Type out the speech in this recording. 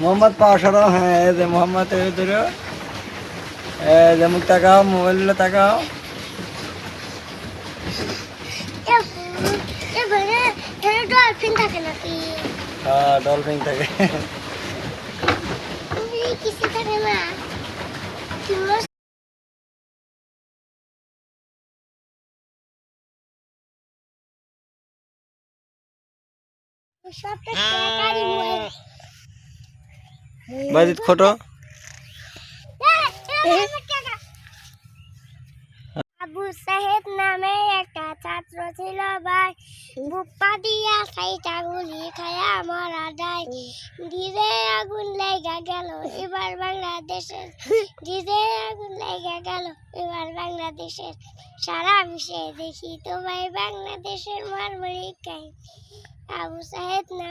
মোহাম্মদ পাওয়া সরাও। হ্যাঁ, এই যে মোহাম্মদ ধরো, এই যে মুখ তাকাও, মোবাইল তাকাও। ডলফিন থাকে নাকি? হ্যাঁ, ডলফিন থাকে। কিছু থাকে না। বাজিত খোটো। আবু সাহেব নামে একটা ছাত্র ছিল ভাই, বুপ্পা দিয়া সাইটা গুলি খায়া মারা যায়। ডিজে আগুন লেগা গেল এবার বাংলাদেশের, ডিজে আগুন লেগা গেল এবার বাংলাদেশের। সারা বিশ্বে দেখি তো ভাই বাংলাদেশের মারমরিক। আবু সাহেব নামে